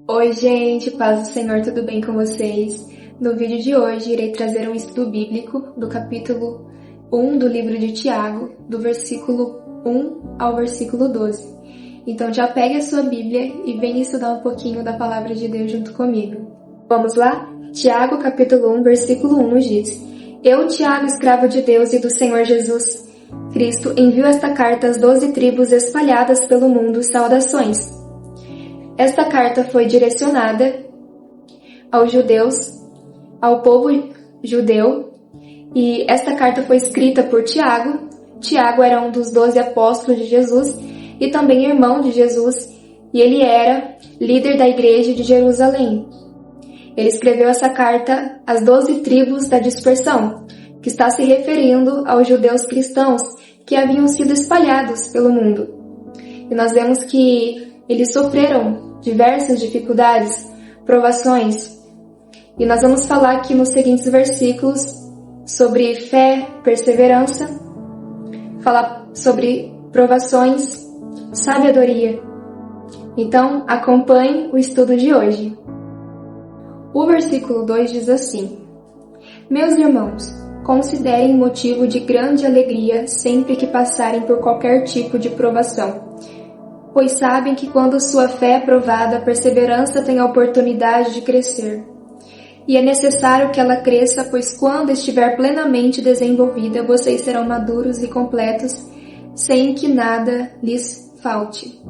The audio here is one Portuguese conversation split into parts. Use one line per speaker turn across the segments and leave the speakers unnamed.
Oi, gente, paz do Senhor, tudo bem com vocês? No vídeo de hoje, irei trazer um estudo bíblico do capítulo 1 do livro de Tiago, do versículo 1 ao versículo 12. Então já pegue a sua Bíblia e venha estudar um pouquinho da palavra de Deus junto comigo. Vamos lá? Tiago, capítulo 1, versículo 1 nos diz: Eu, Tiago, escravo de Deus e do Senhor Jesus Cristo, envio esta carta às 12 tribos espalhadas pelo mundo, saudações. Esta carta foi direcionada aos judeus, ao povo judeu, e esta carta foi escrita por Tiago. Tiago era um dos 12 apóstolos de Jesus e também irmão de Jesus, e ele era líder da igreja de Jerusalém. Ele escreveu essa carta às 12 tribos da dispersão, que está se referindo aos judeus cristãos que haviam sido espalhados pelo mundo. E nós vemos que eles sofreram diversas dificuldades, provações. E nós vamos falar aqui nos seguintes versículos sobre fé, perseverança, falar sobre provações, sabedoria. Então, acompanhe o estudo de hoje. O versículo 2 diz assim: Meus irmãos, considerem motivo de grande alegria sempre que passarem por qualquer tipo de provação, pois sabem que quando sua fé é provada, a perseverança tem a oportunidade de crescer. E é necessário que ela cresça, pois quando estiver plenamente desenvolvida, vocês serão maduros e completos, sem que nada lhes falte.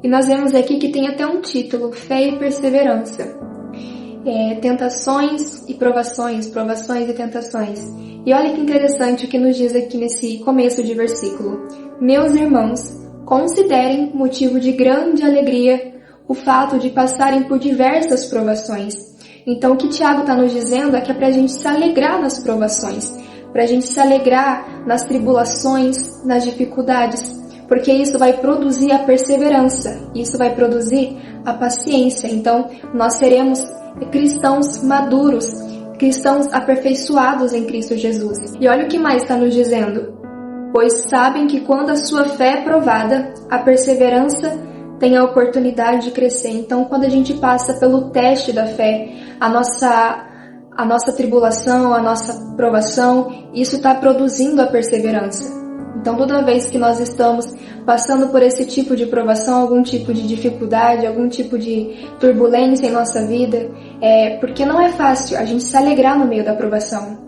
E nós vemos aqui que tem até um título, Fé e Perseverança. Tentações e provações, provações e tentações. E olha que interessante o que nos diz aqui nesse começo de versículo. Meus irmãos, considerem motivo de grande alegria o fato de passarem por diversas provações. Então, o que Tiago está nos dizendo é que é para a gente se alegrar nas provações, para a gente se alegrar nas tribulações, nas dificuldades, porque isso vai produzir a perseverança, isso vai produzir a paciência. Então, nós seremos cristãos maduros, cristãos aperfeiçoados em Cristo Jesus. E olha o que mais está nos dizendo. Pois sabem que quando a sua fé é provada, a perseverança tem a oportunidade de crescer. Então, quando a gente passa pelo teste da fé, a nossa tribulação, a nossa provação, isso está produzindo a perseverança. Então, toda vez que nós estamos passando por esse tipo de provação, algum tipo de dificuldade, algum tipo de turbulência em nossa vida, porque não é fácil a gente se alegrar no meio da provação.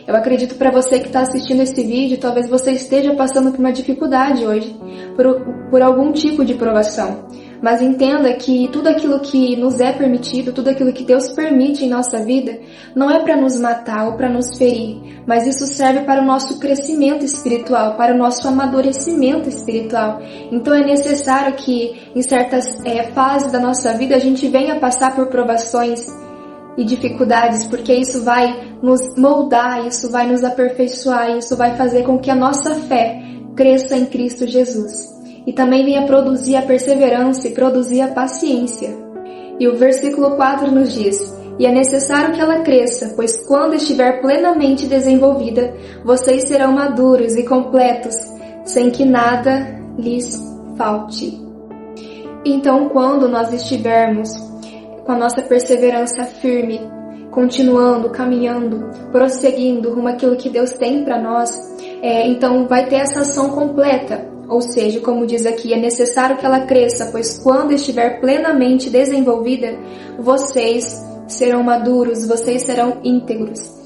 Eu acredito para você que está assistindo esse vídeo, talvez você esteja passando por uma dificuldade hoje, por algum tipo de provação. Mas entenda que tudo aquilo que nos é permitido, tudo aquilo que Deus permite em nossa vida, não é para nos matar ou para nos ferir, mas isso serve para o nosso crescimento espiritual, para o nosso amadurecimento espiritual. Então é necessário que em certas fases da nossa vida a gente venha passar por provações e dificuldades, porque isso vai nos moldar, isso vai nos aperfeiçoar, isso vai fazer com que a nossa fé cresça em Cristo Jesus. E também venha produzir a perseverança e produzir a paciência. E o versículo 4 nos diz: E é necessário que ela cresça, pois quando estiver plenamente desenvolvida, vocês serão maduros e completos, sem que nada lhes falte. Então, quando nós estivermos com a nossa perseverança firme, continuando, caminhando, prosseguindo rumo àquilo que Deus tem para nós, então vai ter essa ação completa. Ou seja, como diz aqui, é necessário que ela cresça, pois quando estiver plenamente desenvolvida, vocês serão maduros, vocês serão íntegros.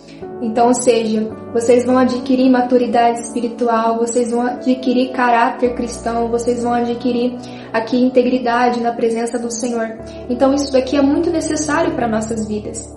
Então, ou seja, vocês vão adquirir maturidade espiritual, vocês vão adquirir caráter cristão, vocês vão adquirir aqui integridade na presença do Senhor. Então, isso daqui é muito necessário para nossas vidas.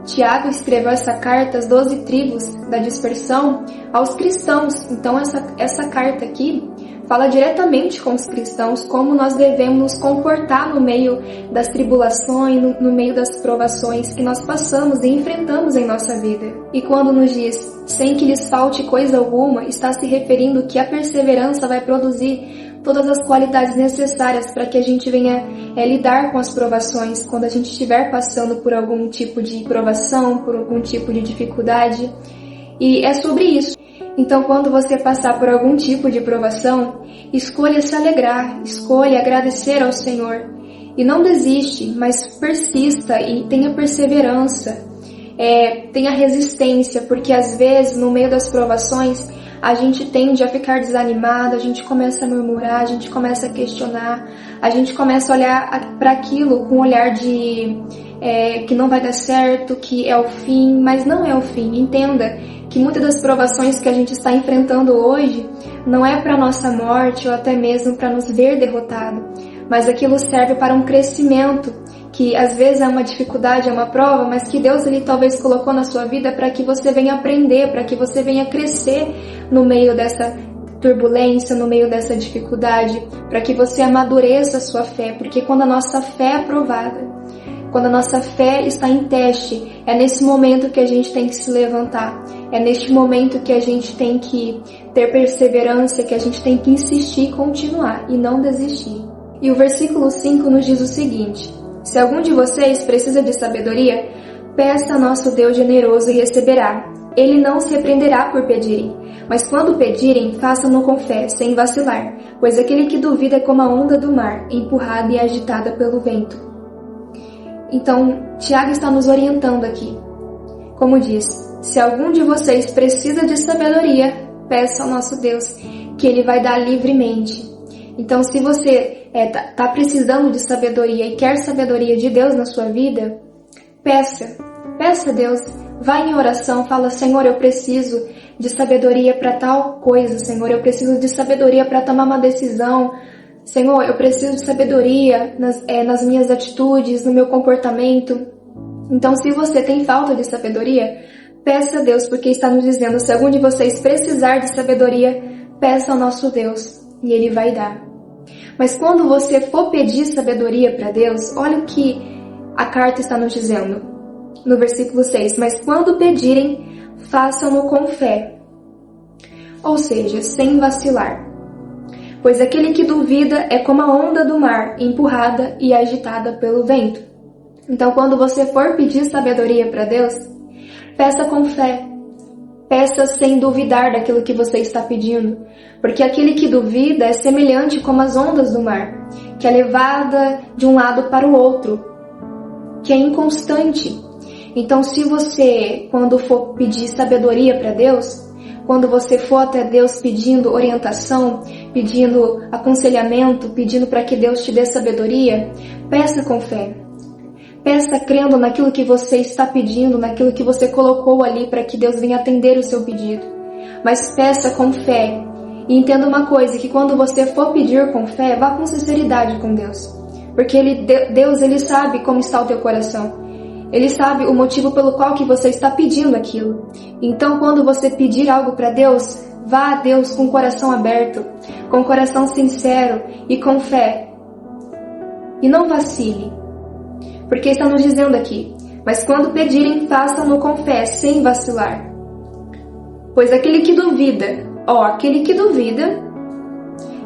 Tiago escreveu essa carta às 12 tribos da dispersão aos cristãos. Então, essa carta aqui fala diretamente com os cristãos como nós devemos nos comportar no meio das tribulações, no meio das provações que nós passamos e enfrentamos em nossa vida. E quando nos diz, sem que lhes falte coisa alguma, está se referindo que a perseverança vai produzir todas as qualidades necessárias para que a gente venha lidar com as provações, quando a gente estiver passando por algum tipo de provação, por algum tipo de dificuldade. E é sobre isso. Então, quando você passar por algum tipo de provação, escolha se alegrar, escolha agradecer ao Senhor E não desiste, mas persista e tenha perseverança, tenha resistência, porque às vezes no meio das provações a gente tende a ficar desanimado, a gente começa a murmurar, a gente começa a questionar, a gente começa a olhar para aquilo com um olhar de que não vai dar certo, que é o fim, mas não é o fim. Entenda que muitas das provações que a gente está enfrentando hoje não é para nossa morte ou até mesmo para nos ver derrotado, mas aquilo serve para um crescimento, que às vezes é uma dificuldade, é uma prova, mas que Deus ele talvez colocou na sua vida para que você venha aprender, para que você venha crescer no meio dessa turbulência, no meio dessa dificuldade, para que você amadureça a sua fé, porque quando a nossa fé é provada, quando a nossa fé está em teste, é nesse momento que a gente tem que se levantar, é neste momento que a gente tem que ter perseverança, que a gente tem que insistir e continuar, e não desistir. E o versículo 5 nos diz o seguinte: se algum de vocês precisa de sabedoria, peça a nosso Deus generoso e receberá. Ele não se repreenderá por pedirem, mas quando pedirem, façam-no com fé, sem vacilar, pois aquele que duvida é como a onda do mar, empurrada e agitada pelo vento. Então, Tiago está nos orientando aqui. Como diz, se algum de vocês precisa de sabedoria, peça ao nosso Deus, que Ele vai dar livremente. Então, se você está precisando de sabedoria e quer sabedoria de Deus na sua vida, peça a Deus, vá em oração, fala: Senhor, eu preciso de sabedoria para tal coisa, Senhor, eu preciso de sabedoria para tomar uma decisão, Senhor, eu preciso de sabedoria nas minhas atitudes, no meu comportamento. Então, se você tem falta de sabedoria, peça a Deus, porque está nos dizendo: se algum de vocês precisar de sabedoria, peça ao nosso Deus, e Ele vai dar. Mas quando você for pedir sabedoria para Deus, olha o que a carta está nos dizendo, no versículo 6. Mas quando pedirem, façam-no com fé, ou seja, sem vacilar. Pois aquele que duvida é como a onda do mar, empurrada e agitada pelo vento. Então, quando você for pedir sabedoria para Deus, peça com fé. Peça sem duvidar daquilo que você está pedindo, porque aquele que duvida é semelhante como as ondas do mar, que é levada de um lado para o outro, que é inconstante. Então, se você, quando for pedir sabedoria para Deus, quando você for até Deus pedindo orientação, pedindo aconselhamento, pedindo para que Deus te dê sabedoria, peça com fé. Peça crendo naquilo que você está pedindo, naquilo que você colocou ali para que Deus venha atender o seu pedido. Mas peça com fé. E entenda uma coisa, que quando você for pedir com fé, vá com sinceridade com Deus. Porque Deus ele sabe como está o teu coração. Ele sabe o motivo pelo qual que você está pedindo aquilo. Então, quando você pedir algo para Deus, vá a Deus com o coração aberto, com o coração sincero e com fé. E não vacile. Porque está nos dizendo aqui: mas quando pedirem, façam-no com fé, sem vacilar. Pois aquele que duvida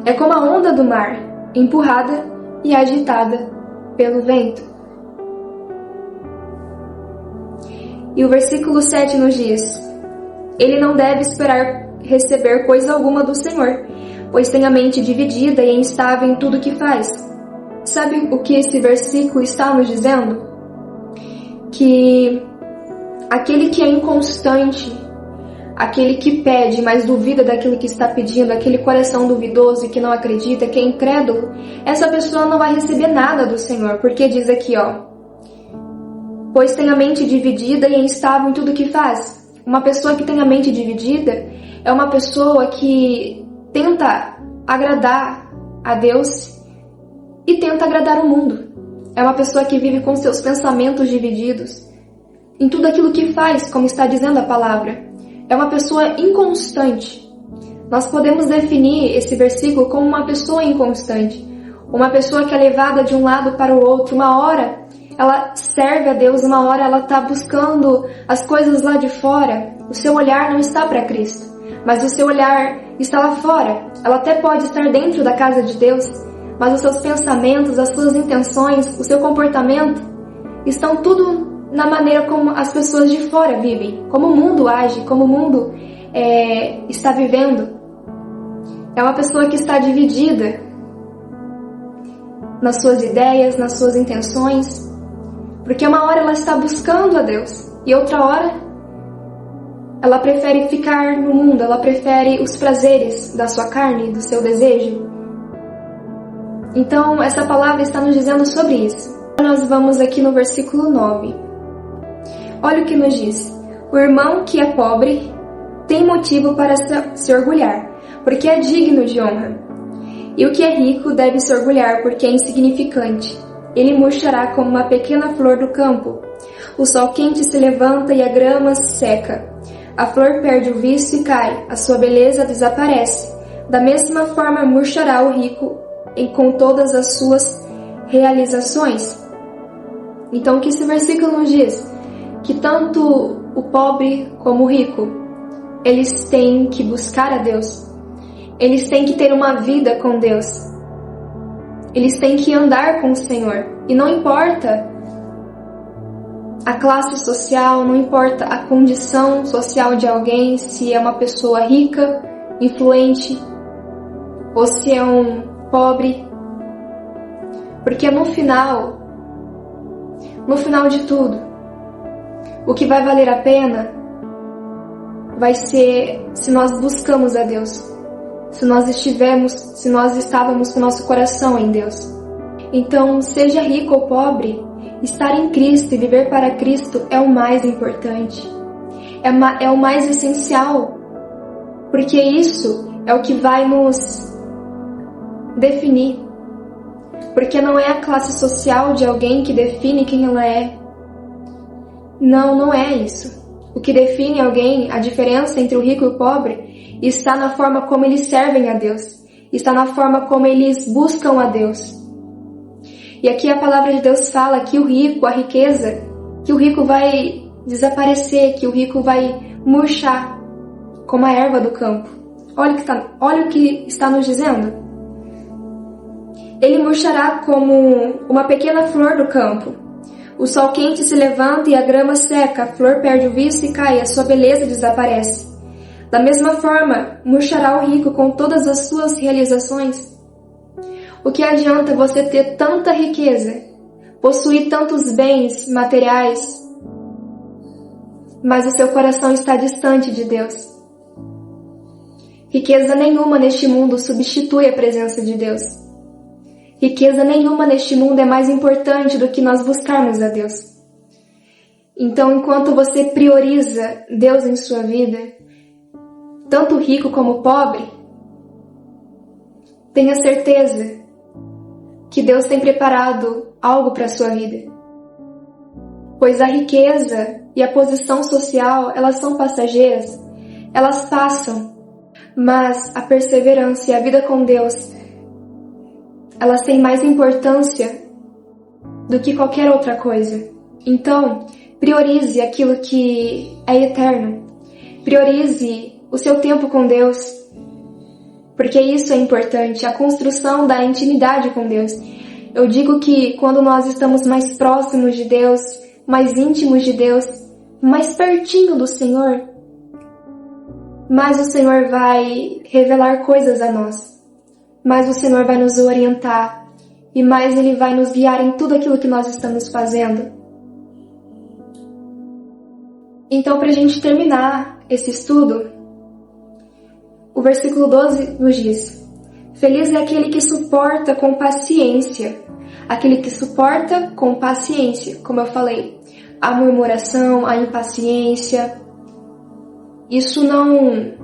é como a onda do mar, empurrada e agitada pelo vento. E o versículo 7 nos diz: ele não deve esperar receber coisa alguma do Senhor, pois tem a mente dividida e é instável em tudo que faz. Sabe o que esse versículo está nos dizendo? Que aquele que é inconstante, aquele que pede, mas duvida daquilo que está pedindo, aquele coração duvidoso e que não acredita, que é incrédulo, essa pessoa não vai receber nada do Senhor, porque diz aqui, pois tem a mente dividida e é instável em tudo que faz. Uma pessoa que tem a mente dividida é uma pessoa que tenta agradar a Deus e tenta agradar o mundo. É uma pessoa que vive com seus pensamentos divididos em tudo aquilo que faz, como está dizendo a palavra. É uma pessoa inconstante. Nós podemos definir esse versículo como uma pessoa inconstante. Uma pessoa que é levada de um lado para o outro. Uma hora ela serve a Deus, uma hora ela está buscando as coisas lá de fora. O seu olhar não está para Cristo, mas o seu olhar está lá fora. Ela até pode estar dentro da casa de Deus, mas os seus pensamentos, as suas intenções, o seu comportamento estão tudo na maneira como as pessoas de fora vivem, como o mundo age, como o mundo está vivendo. É uma pessoa que está dividida. nas suas ideias, nas suas intenções. Porque uma hora ela está buscando a Deus e outra hora ela prefere ficar no mundo, ela prefere os prazeres da sua carne, do seu desejo. Então, essa palavra está nos dizendo sobre isso. Nós vamos aqui no versículo 9. Olha o que nos diz. O irmão que é pobre tem motivo para se orgulhar, porque é digno de honra. E o que é rico deve se orgulhar, porque é insignificante. Ele murchará como uma pequena flor do campo. O sol quente se levanta e a grama se seca. A flor perde o viço e cai, a sua beleza desaparece. Da mesma forma murchará o rico com todas as suas realizações. Então o que esse versículo nos diz? Que tanto o pobre como o rico, eles têm que buscar a Deus. Eles têm que ter uma vida com Deus. Eles têm que andar com o Senhor. E não importa a classe social, não importa a condição social de alguém, se é uma pessoa rica, influente, ou se é um pobre. Porque no final de tudo, o que vai valer a pena vai ser se nós buscamos a Deus. Se nós estávamos com o nosso coração em Deus. Então, seja rico ou pobre, estar em Cristo e viver para Cristo é o mais importante. É o mais essencial. Porque isso é o que vai nos definir. Porque não é a classe social de alguém que define quem ela é. Não é isso. O que define alguém, a diferença entre o rico e o pobre, está na forma como eles servem a Deus. Está na forma como eles buscam a Deus. E aqui a palavra de Deus fala que o rico, a riqueza, que o rico vai desaparecer, que o rico vai murchar como a erva do campo. Olha o que está nos dizendo. Ele murchará como uma pequena flor do campo. O sol quente se levanta e a grama seca, a flor perde o viço e cai, a sua beleza desaparece. Da mesma forma, murchará o rico com todas as suas realizações. O que adianta você ter tanta riqueza, possuir tantos bens materiais, mas o seu coração está distante de Deus? Riqueza nenhuma neste mundo substitui a presença de Deus. Riqueza nenhuma neste mundo é mais importante do que nós buscarmos a Deus. Então, enquanto você prioriza Deus em sua vida, tanto rico como pobre, tenha certeza que Deus tem preparado algo para a sua vida. Pois a riqueza e a posição social, elas são passageiras, elas passam, mas a perseverança e a vida com Deus, elas têm mais importância do que qualquer outra coisa. Então, priorize aquilo que é eterno. Priorize o seu tempo com Deus, porque isso é importante, a construção da intimidade com Deus. Eu digo que quando nós estamos mais próximos de Deus, mais íntimos de Deus, mais pertinho do Senhor, mais o Senhor vai revelar coisas a nós. Mais o Senhor vai nos orientar e mais Ele vai nos guiar em tudo aquilo que nós estamos fazendo. Então, para a gente terminar esse estudo, o versículo 12 nos diz: Feliz é aquele que suporta com paciência. Aquele que suporta com paciência, como eu falei, a murmuração, a impaciência. Isso não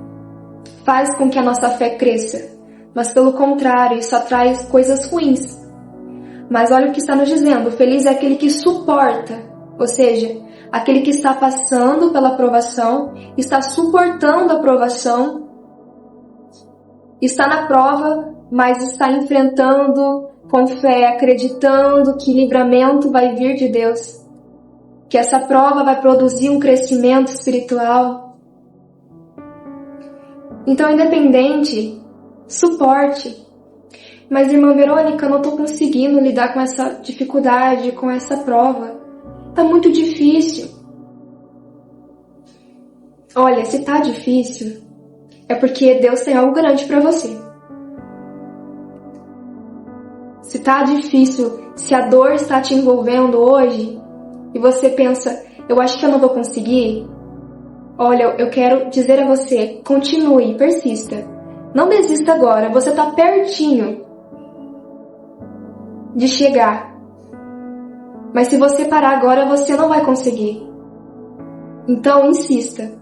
faz com que a nossa fé cresça. Mas pelo contrário, isso atrai coisas ruins. Mas olha o que está nos dizendo, feliz é aquele que suporta, ou seja, aquele que está passando pela provação, está suportando a provação, está na prova, mas está enfrentando com fé, acreditando que livramento vai vir de Deus, que essa prova vai produzir um crescimento espiritual. Então, independente, suporte. Mas, irmã Verônica, eu não estou conseguindo lidar com essa dificuldade, com essa prova. Está muito difícil. Olha, se está difícil, é porque Deus tem algo grande para você. se tá difícil, se a dor está te envolvendo hoje e você pensa, eu acho que eu não vou conseguir, olha, eu quero dizer a você, continue, persista. Não desista agora, você tá pertinho de chegar. Mas se você parar agora, você não vai conseguir. Então, insista.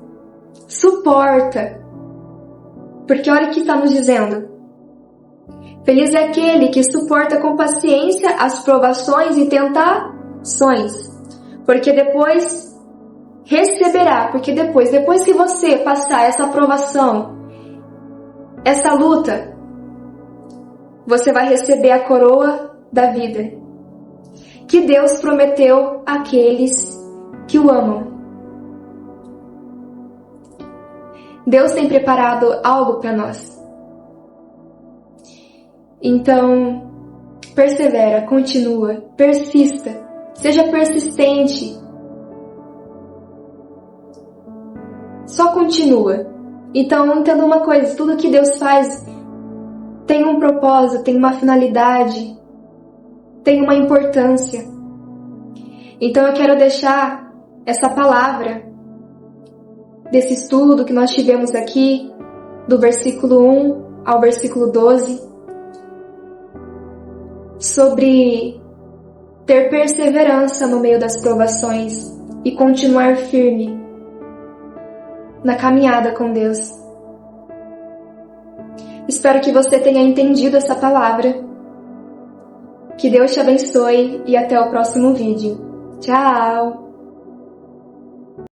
Suporta. Porque olha o que está nos dizendo. Feliz é aquele que suporta com paciência as provações e tentações. Porque depois receberá. Porque depois que você passar essa provação, essa luta, você vai receber a coroa da vida que Deus prometeu àqueles que o amam. Deus tem preparado algo para nós. Então, persevera, continua, persista, seja persistente. Só continua. Então, entenda uma coisa, tudo que Deus faz tem um propósito, tem uma finalidade, tem uma importância. Então eu quero deixar essa palavra desse estudo que nós tivemos aqui, do versículo 1 ao versículo 12, sobre ter perseverança no meio das provações e continuar firme na caminhada com Deus. Espero que você tenha entendido essa palavra. Que Deus te abençoe e até o próximo vídeo. Tchau!